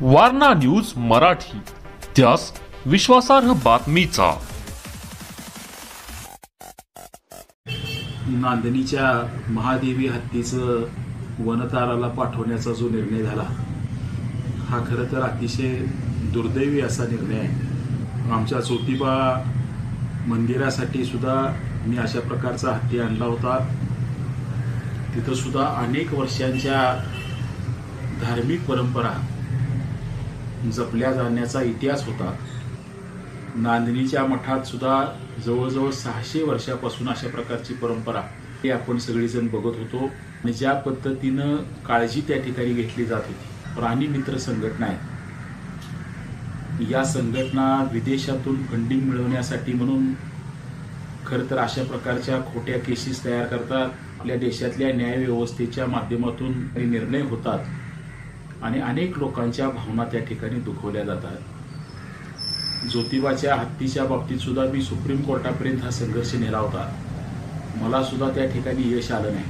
Warna news Marathi, त्यास विश्वासार्ह बातमीचा। नांदणीच्या महादेवी हत्तीचं वनताराला पाठवण्याचा जो निर्णय झाला, हा खरं तर अतिशय दुर्दैवी असा निर्णय आहे। आमच्या ज्योतिबा मंदिरासाठी सुद्धा मी अशा प्रकारचा हत्ती आणला होता। तिथं सुद्धा अनेक वर्षांच्या धार्मिक परंपरा जपल्या जाण्याचा इतिहास होता। नांदणीच्या मठात सुद्धा जवळजवळ 600 वर्षापासून अशा प्रकारची परंपरा हे आपण सगळेजण बघत होतो आणि ज्या पद्धतीनं काळजी त्या ठिकाणी घेतली जात होती। प्राणी मित्र संघटना आहे, या संघटना विदेशातून फंडिंग मिळवण्यासाठी म्हणून खरं तर अशा प्रकारच्या खोट्या केसेस तयार करतात। आपल्या देशातल्या न्याय व्यवस्थेच्या माध्यमातून निर्णय होतात आणि अनेक लोकांच्या भावना त्या ठिकाणी दुखवल्या जातात। ज्योतिबाच्या हत्तीच्या बाबतीत सुद्धा मी सुप्रीम कोर्टापर्यंत हा संघर्ष नेला होता। मला सुद्धा त्या ठिकाणी यश आलं नाही,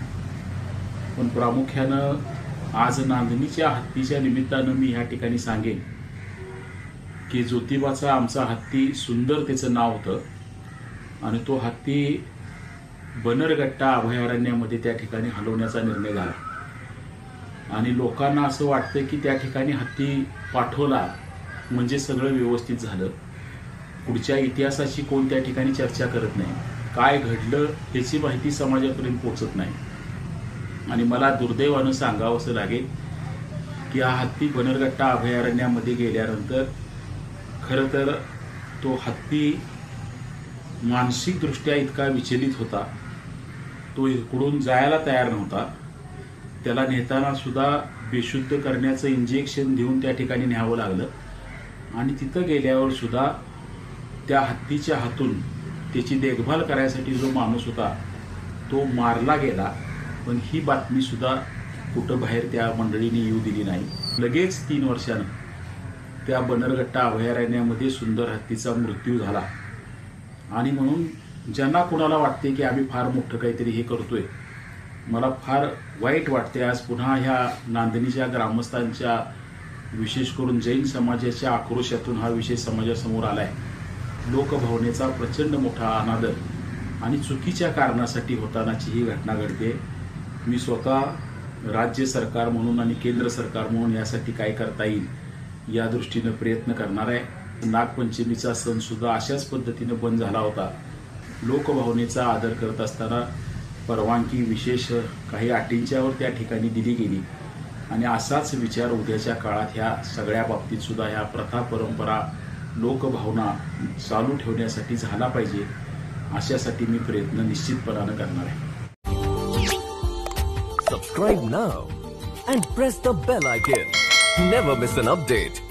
पण प्रामुख्यानं आज नांदणीच्या हत्तीच्या निमित्तानं मी ह्या ठिकाणी सांगेन की ज्योतिबाचा आमचा हत्ती सुंदर त्याचं नाव होतं आणि तो हत्ती बन्नरघट्टा अभयारण्यामध्ये त्या ठिकाणी हलवण्याचा निर्णय झाला आणि लोकांना असं वाटतं की त्या ठिकाणी हत्ती पाठवला म्हणजे सगळं व्यवस्थित झालं। पुढच्या इतिहासाची कोण त्या ठिकाणी चर्चा करत नाही, काय घडलं याची माहिती समाजापर्यंत पोहोचत नाही। आणि मला दुर्दैवानं सांगावंसं लागेल की हा हत्ती बन्नरघट्टा अभयारण्यामध्ये गेल्यानंतर खरं तर तो हत्ती मानसिकदृष्ट्या इतका विचलित होता, तो इकडून जायला तयार नव्हता। त्याला नेताना सुद्धा बेशुद्ध करण्याचं इंजेक्शन देऊन त्या ठिकाणी न्यावं लागलं आणि तिथं गेल्यावर सुद्धा त्या हत्तीच्या हातून त्याची देखभाल करायसाठी जो माणूस होता तो मारला गेला। पण ही बातमी सुद्धा कुठं बाहेर त्या मंडळीने येऊ दिली नाही। लगेच 3 वर्षानं त्या बन्नरघट्टा अभयारण्यामध्ये सुंदर हत्तीचा मृत्यू झाला आणि म्हणून ज्यांना कुणाला वाटते की आम्ही फार मोठं काहीतरी हे करतोय, मला फार वाईट वाटते। आज पुन्हा ह्या नांदणीच्या ग्रामस्थांच्या, विशेष करून जैन समाजाच्या आक्रोशातून हा विषय समाजासमोर आलाय। लोकभावनेचा प्रचंड मोठा अनादर आणि चुकीच्या कारणासाठी होतानाची ही घटना घडते। मी स्वतः राज्य सरकार म्हणून आणि केंद्र सरकार म्हणून यासाठी काय करता येईल या दृष्टीनं प्रयत्न करणार आहे। नागपंचमीचा सण सुद्धा अशाच पद्धतीनं बंद झाला होता। लोकभावनेचा आदर करत असताना परवानगी विशेष काही अटींच्यावर त्या ठिकाणी दिली गेली आणि असाच विचार उद्याच्या काळात ह्या सगळ्या बाबतीत सुद्धा ह्या प्रथा, परंपरा, लोकभावना चालू ठेवण्यासाठी झाला पाहिजे, अशासाठी मी प्रयत्न निश्चितपणानं करणार आहे। Subscribe now and press the bell icon. Never miss an update.